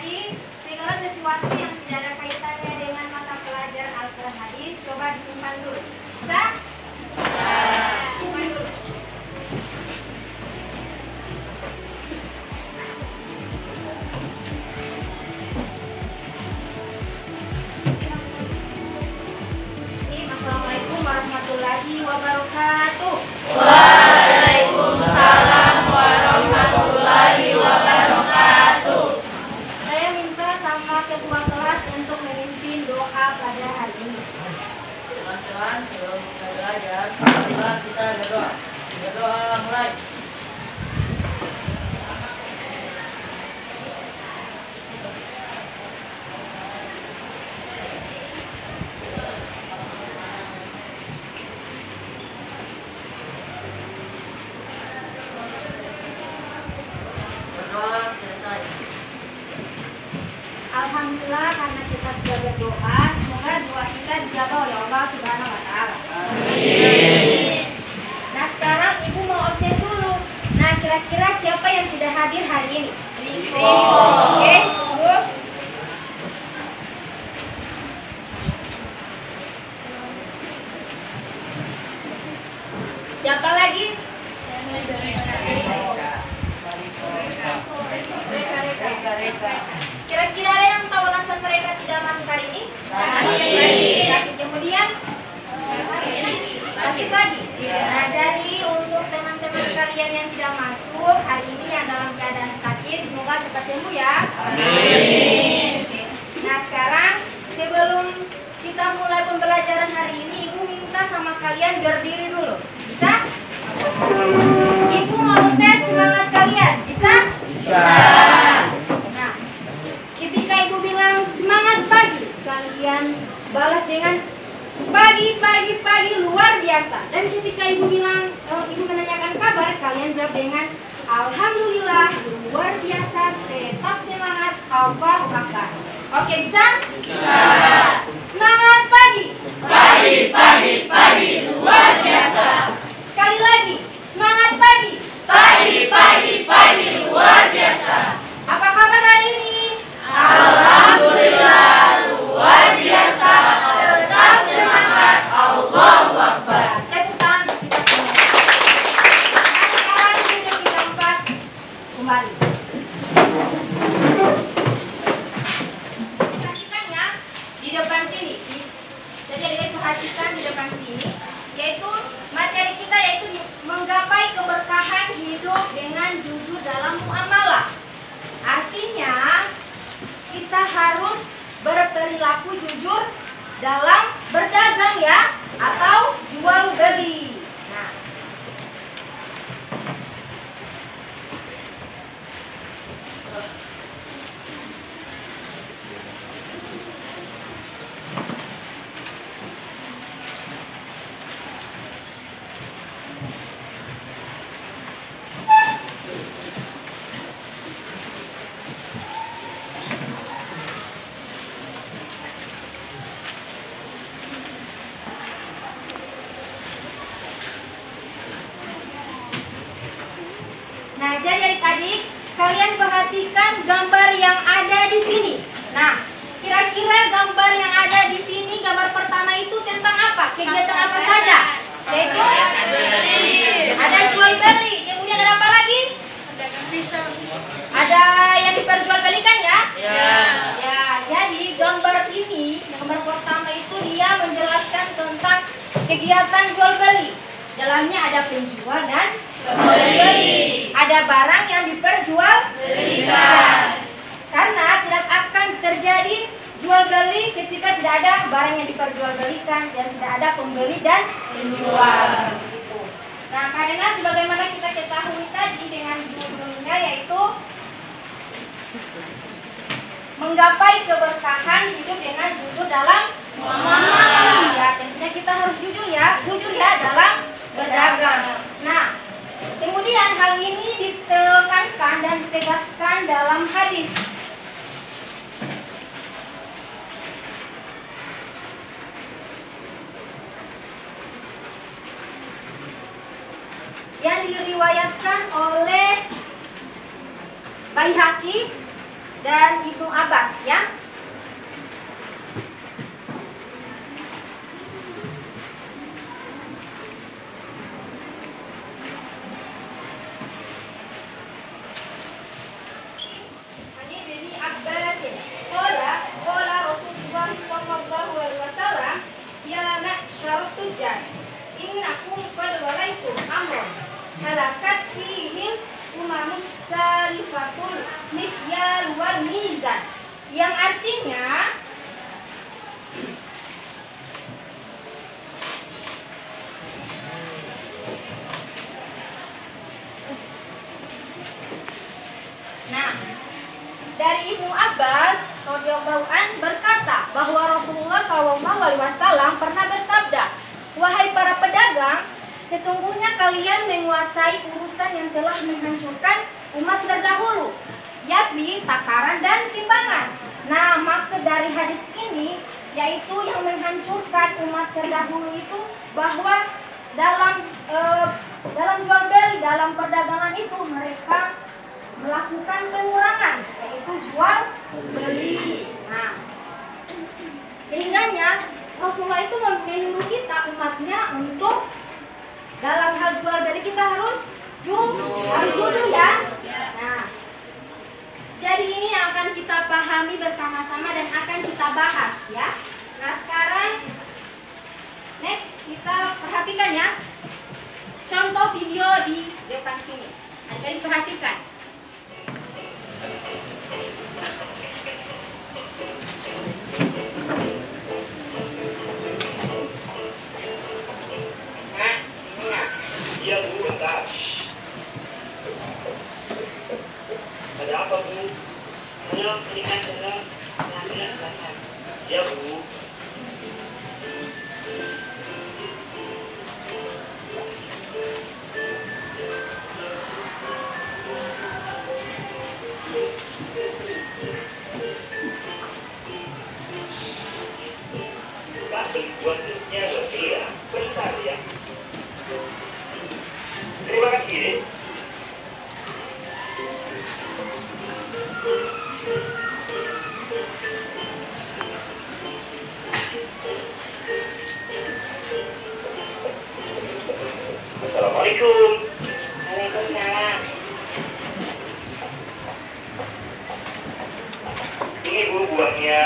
adik-adik, segala sesuatu yang tidak ada kaitannya dengan mata pelajaran Al-Quran hadis, coba disimpan dulu. Bisa? Bisa. Simpan dulu. Assalamualaikum warahmatullahi wabarakatuh. Waalaikumsalam warahmatullahi wabarakatuh. Saya minta sama ketua kelas untuk memimpin doa pada hari ini. Teman-teman, sebelum kita belajar, marilah kita berdoa. Berdoa mulai. Berdoa selesai. Alhamdulillah karena kita sudah berdoa, semoga doa kita dijawab oleh Allah Subhanahu wa taala. Amin. Nah, sekarang Ibu mau absen dulu. Nah, kira-kira siapa yang tidak hadir hari ini? Riko. Oke, tunggu. Siapa lagi? Kira-kira ada yang tahu alasan mereka tidak masuk hari ini? Sakit. Kemudian? Sakit lagi. Nah, jadi untuk teman-teman kalian yang tidak masuk hari ini yang dalam keadaan sakit, semoga cepat sembuh ya. Amin. Nah, sekarang sebelum kita mulai pembelajaran hari ini, Ibu minta sama kalian berdiri dulu. Bisa? Ibu mau tes semangat kalian. Bisa? Bisa. Nah, ketika Ibu bilang semangat pagi, kalian balas dengan pagi luar biasa. Dan ketika Ibu bilang, Ibu menanyakan kabar, kalian jawab dengan alhamdulillah luar biasa, tetap semangat, Allahu Akbar. Oke, bisa? Bisa. Semangat pagi. Pagi luar biasa. Sekali lagi, semangat pagi. Pagi luar biasa. Apa kabar hari ini? Alhamdulillah luar biasa. Tetap semangat. Allahu Akbar. Tepuk tangan untuk kita semua. Sekarang duduk di tempat kembali. Perhatikan ya di depan sini. Jadi adik-adik perhatikan di depan sini, yaitu materi kita yaitu menggapai keberkahan hidup dengan jujur dalam muamalah. Artinya kita harus berperilaku jujur dalam berdagang ya, atau jual beli. Nah, Nah, jadi adik-adik, kalian perhatikan gambar yang ada di sini. Nah, kira-kira gambar yang ada di sini, gambar pertama itu tentang apa? Kegiatan apa saja? Yaitu ada jual beli. Kemudian ada apa lagi? Ada yang diperjualbelikan ya? Ya, jadi gambar ini, gambar pertama itu dia menjelaskan tentang kegiatan jual beli. Dalamnya ada penjual dan pembeli. Ada barang yang diperjualbelikan. Karena tidak akan terjadi jual beli ketika tidak ada barang yang diperjualbelikan dan tidak ada pembeli dan penjual. Gitu. Nah, karena sebagaimana kita ketahui tadi dengan judulnya yaitu menggapai keberkahan hidup dengan jujur dalam muamalah. Ya, tentunya kita harus jujur ya dalam berdagang. Nah, kemudian hal ini ditekankan dan ditegaskan dalam hadis. Yang diriwayatkan oleh Baihaqi dan Ibnu Abbas ya. Innakum qad walaitum amron halakat fihim umamus sarifatul mikyal wal mizan, yang artinya dari Ibnu Abbas radhiyallahu an berkata bahwa Rasulullah SAW pernah bersabda, "Wahai para pedagang, sesungguhnya kalian menguasai urusan yang telah menghancurkan umat terdahulu, yakni takaran dan timbangan." Nah, maksud dari hadis ini yaitu yang menghancurkan umat terdahulu itu bahwa dalam jual beli, dalam perdagangan itu mereka melakukan pengurangan, yaitu jual beli. Nah, sehingganya Rasulullah itu menyuruh kita umatnya untuk dalam hal jual beli kita harus jujur ya. Nah, jadi ini yang akan kita pahami bersama-sama dan akan kita bahas ya. Nah, sekarang next kita perhatikan ya contoh video di depan sini. Adik-adik perhatikan. Iya Bu, bentar. Ada apa Bu? Belum berikan dulu pengambilan basah. Iya Bu. Pak, beli buatnya berbeda. Bentar ya. Terima kasih. Assalamualaikum. Waalaikumsalam. Ini Bu buahnya.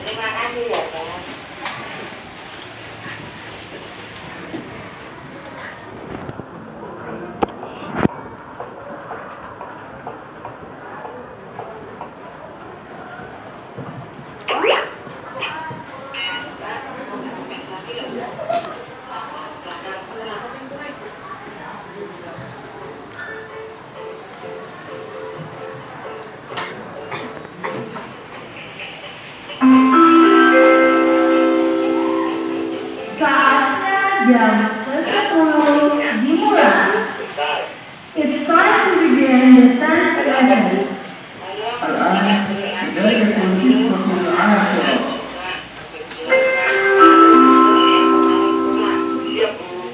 Terima kasih ya Pak. Jam 10 dimulai. Bentar. It's time to begin the 10th lesson. الآن بداية القصة العاشرة. Siap Bu.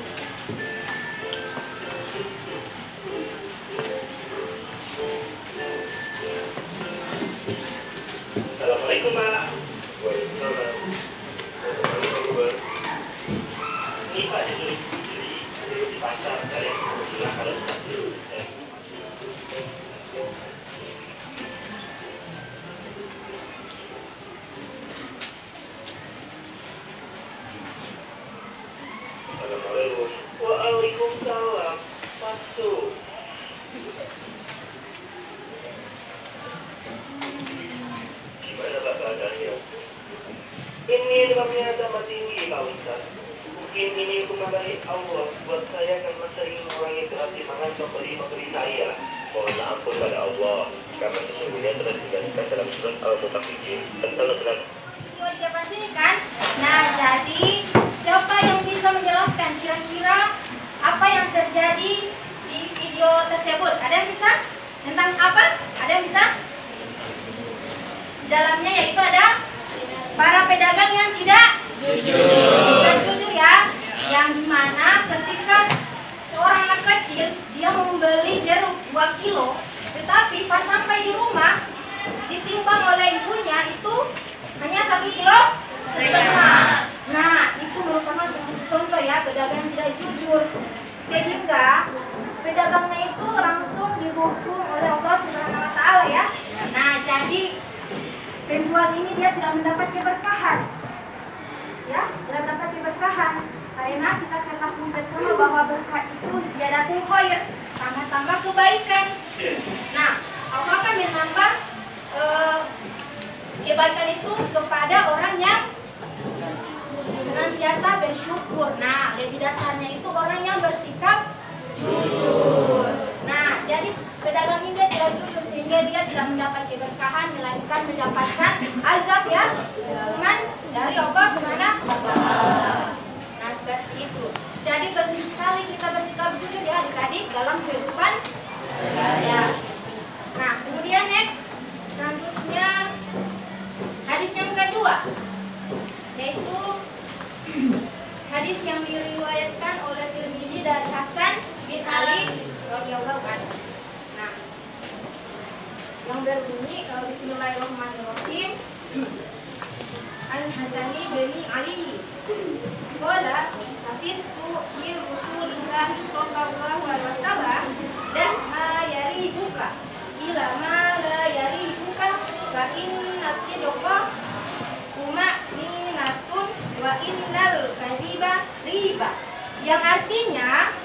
Assalamualaikum Pak. Waalaikumsalam. Ini Pak disuruh di pasar saya silakan Ustaz. Assalamualaikum. Waalaikumsalam. Masuk. Gimana Pak keadaannya? Ini demamnya tambah tinggi Pak Ustaz. Mungkin ini hukuman dari Allah buat saya karena saya ingin mengurangi berat timbangan pemberi saya. Mohon ampun pada Allah, karena sesungguhnya telah dijelaskan dalam surat Al-Mutaffifin tentang laki-laki. Video di depan sini kan. Nah, jadi siapa yang bisa menjelaskan kira-kira apa yang terjadi di video tersebut? Ada yang bisa? Tentang apa? Ada yang bisa? Di dalamnya yaitu ada para pedagang yang tidak jujur ya, yang dimana ketika seorang anak kecil dia membeli jeruk 2 kilo, tetapi pas sampai di rumah ditimbang oleh ibunya itu hanya 1,5 kilo. Nah, itu merupakan contoh ya pedagang yang tidak jujur, sehingga pedagangnya itu langsung dihukum oleh Allah Subhanahu wa Ta'ala ya. Nah, jadi penjual ini dia tidak mendapat keberkahan, ya, tidak mendapat keberkahan, karena kita ketahui bersama bahwa berkah itu ziyadatul khair, tambah-tambah kebaikan. Nah, Allah akan menambah kebaikan itu kepada orang yang senantiasa bersyukur. Nah, lebih dasarnya itu orang yang bersikap jujur. Nah, jadi pedagang ini dia tidak jujur sehingga dia tidak mendapat keberkahan, melainkan mendapatkan azab ya, hukuman dari Allah Subhanahu wa Ta'ala. Nah, seperti itu. Jadi penting sekali kita bersikap jujur ya adik-adik dalam kehidupan sehari-hari. Nah, kemudian next, selanjutnya hadis yang kedua, yaitu hadis yang diriwayatkan oleh Tirmidzi dari Hasan bin Ali radhiyallahu anhu. Nah, yang berbunyi Bismillahirrahmanirrahim. Al-Hasani bin Ali qala hafiztu min Rasulillah sallallahu alaihi wasallam dan ma yaribuka ila ma la yaribuka fa inna sidqa tumaninatun wa innal kadhiba riba, yang artinya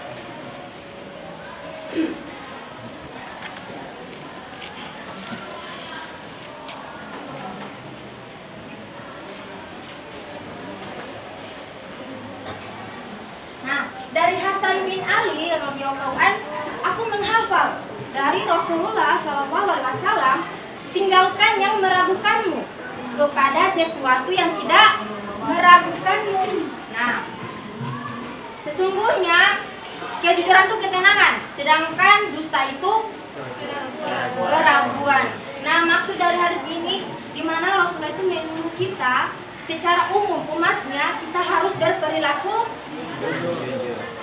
dari Hasan bin Ali radhiyallahu an, aku menghafal dari Rasulullah SAW, tinggalkan yang meragukanmu kepada sesuatu yang tidak meragukanmu. Nah, sesungguhnya kejujuran itu ketenangan, sedangkan dusta itu keraguan. Nah, maksud dari hadis ini di mana Rasulullah itu menyuruh kita secara umum umatnya kita harus berperilaku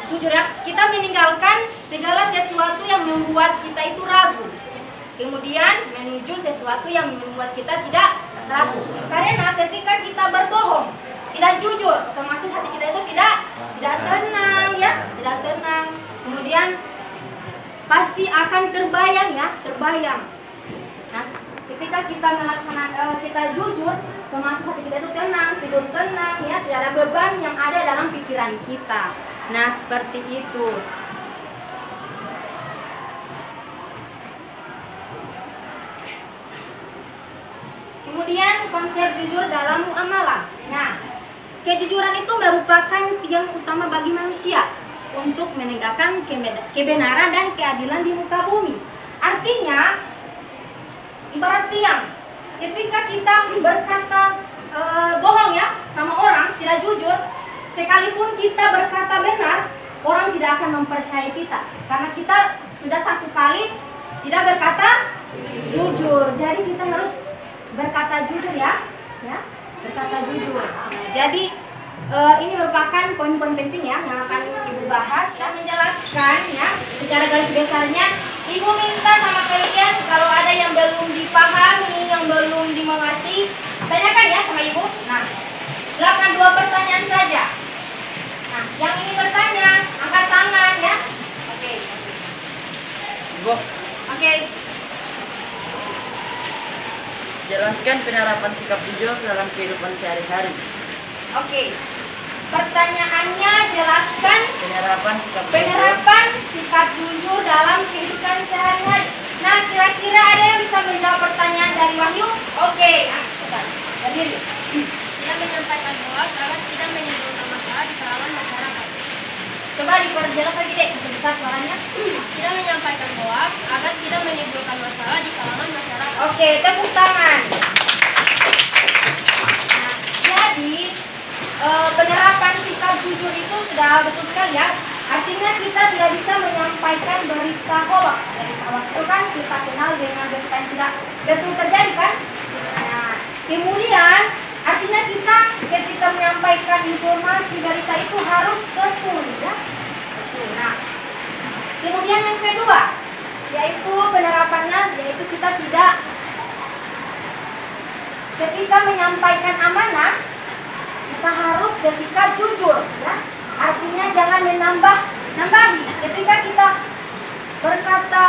jujur ya. Kita meninggalkan segala sesuatu yang membuat kita itu ragu, kemudian menuju sesuatu yang membuat kita tidak ragu. Karena ketika kita berbohong, tidak jujur, otomatis hati kita itu tidak tenang ya, tidak tenang. Kemudian pasti akan terbayang ya, terbayang. Nah, ketika kita melaksanakan kita jujur, otomatis hati kita itu tenang, tidur tenang ya, tidak ada beban yang ada dalam pikiran kita. Nah, seperti itu. Kemudian konsep jujur dalam muamalah. Nah, kejujuran itu merupakan tiang utama bagi manusia untuk menegakkan kebenaran dan keadilan di muka bumi. Artinya, ibarat tiang. Ketika kita berkata bohong ya sama orang, tidak jujur, sekalipun kita berkata benar, orang tidak akan mempercayai kita karena kita sudah satu kali tidak berkata jujur. Jadi kita harus berkata jujur ya, berkata jujur. Nah, jadi ini merupakan poin-poin penting ya yang akan Ibu bahas ya, menjelaskan ya secara garis besarnya. Ibu minta sama kalian kalau ada yang belum dipahami, yang belum dimengerti, tanyakan ya sama Ibu. Nah, silakan 2 pertanyaan saja. Nah, yang ingin bertanya, angkat tangan ya. Oke. Ibu, Oke. jelaskan penerapan sikap jujur dalam kehidupan sehari-hari. Oke. Pertanyaannya, jelaskan Penerapan sikap sikap jujur jujur dalam kehidupan sehari-hari. Nah, kira-kira ada yang bisa menjawab pertanyaan dari Wahyu? Oke. Coba. Berdiri. Dia menyampaikan hoax agar tidak menimbulkan masalah di kalangan masyarakat. Coba diperjelas lagi deh, besar suaranya. Tidak menyampaikan hoax agar tidak menimbulkan masalah di kalangan masyarakat. Oke, tepuk tangan. Nah, jadi penerapan sikap jujur itu sudah betul sekali ya. Artinya kita tidak bisa menyampaikan berita hoax. Berita hoax itu kan kita kenal dengan berita yang tidak betul terjadi kan. Nah, kemudian artinya kita ketika menyampaikan informasi berita itu harus betul ya. Betul. Nah, kemudian yang kedua yaitu penerapannya, yaitu kita tidak ketika menyampaikan amanah kita harus bersikap jujur, ya. Artinya jangan menambah-nambahi. Ketika kita berkata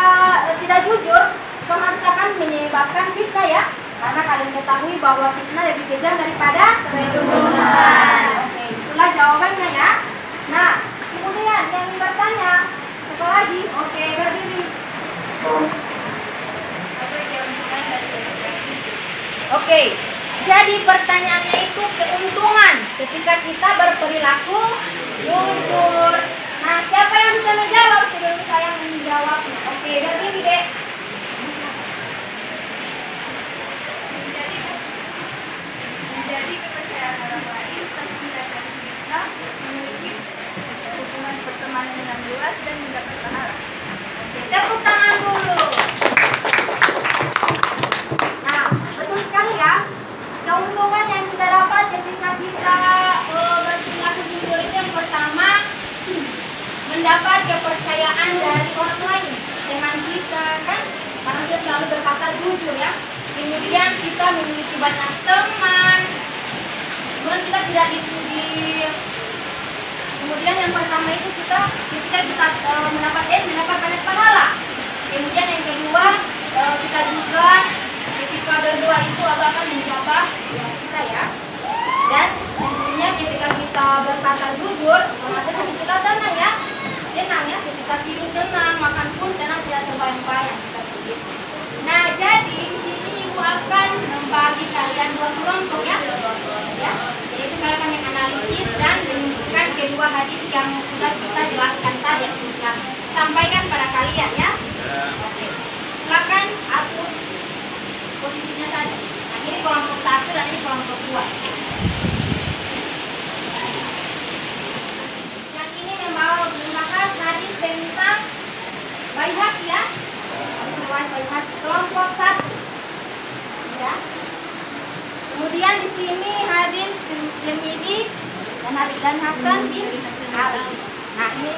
tidak jujur, otomatis akan menyebabkan fitnah, ya. Karena kalian ketahui bahwa fitnah lebih kejam daripada kebenaran. Oke, itulah jawabannya, ya. Nah, kemudian yang bertanya, apa lagi? Oke, berdiri. Oke, jadi pertanyaannya itu keuntungan ketika kita berperilaku jujur. Nah, siapa yang bisa menjawab sebelum saya menjawabnya? Oke, berdiri deh. Menjadi kepercayaan orang lain tentu dari kita memiliki hubungan pertemanan yang luas dan mendapat pahala. Oke, tepuk tangan dulu. Nah, betul sekali, ya. Keuntungan yang kita dapat ketika kita berperilaku jujur itu yang pertama, mendapat kepercayaan dari orang lain dengan kita, kan? Karena dia selalu berkata jujur, ya. Kemudian kita memiliki banyak teman. Kemudian kita tidak dituduh. Kemudian yang pertama itu ketika kita mendapat banyak pahala. Kemudian yang kedua, kita juga ketika berdoa itu Allah akan menjawab doa kita, ya. Dan tentunya ketika kita berkata jujur, otomatis hati kita tenang, ya. Tenang, ya. Ketika tidur tenang, makan pun tenang, tidak terbayang-bayang seperti itu. Nah, jadi di sini Ibu akan membagi kalian dua kelompok, ya. Yaitu kalian akan menganalisis dan menunjukkan kedua hadis yang sudah kita jelaskan tadi, yang sudah sampaikan pada kalian, ya. Oke. Silakan atur posisinya saja. Nah, ini kelompok 1 dan ini kelompok 2. Yang ini membahas hadis tentang Baihaqi, ya. Kelompok 1, ya. Kemudian di sini hadis Tirmidzi dan Hasan bin Ali. Nah, ini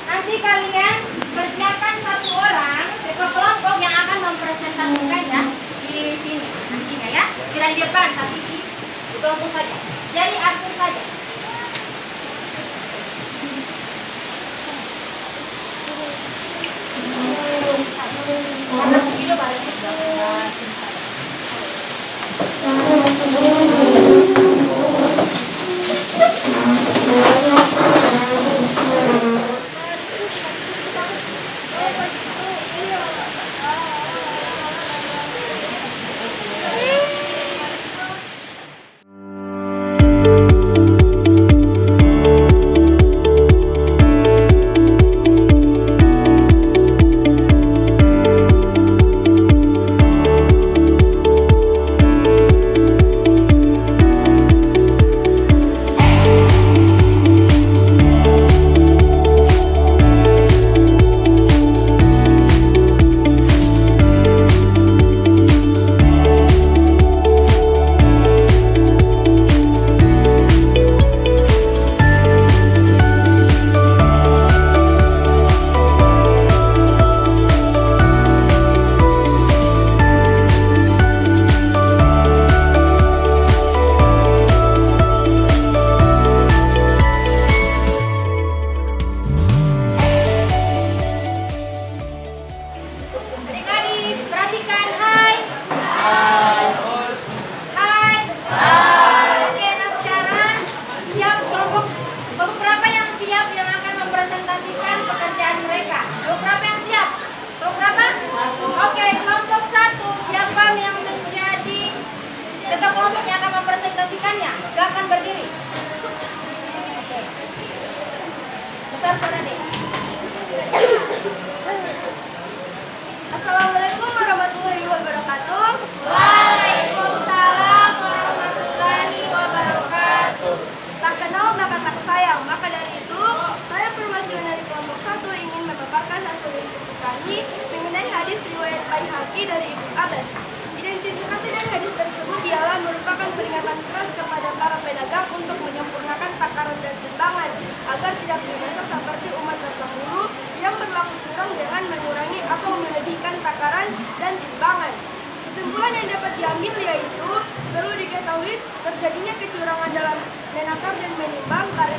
nanti kalian persiapkan satu orang ketua kelompok yang akan mempresentasikannya di sini nantinya, ya. Tidak di depan, tapi di kelompok saja. Jadi atur saja. Video balik Assalamualaikum warahmatullahi wabarakatuh. Waalaikumsalam warahmatullahi wabarakatuh. Tak kenal maka tak sayang. Maka dari itu, saya perwakilan dari kelompok 1 ingin memaparkan hasil diskusi kami mengenai hadis riwayat Baihaqi dari Ibnu Abbas. Identifikasi dari hadis tersebut ialah merupakan peringatan keras kepada para pedagang untuk menyempurnakan takaran dan timbangan agar tidak binasa seperti umat dan menimbang karena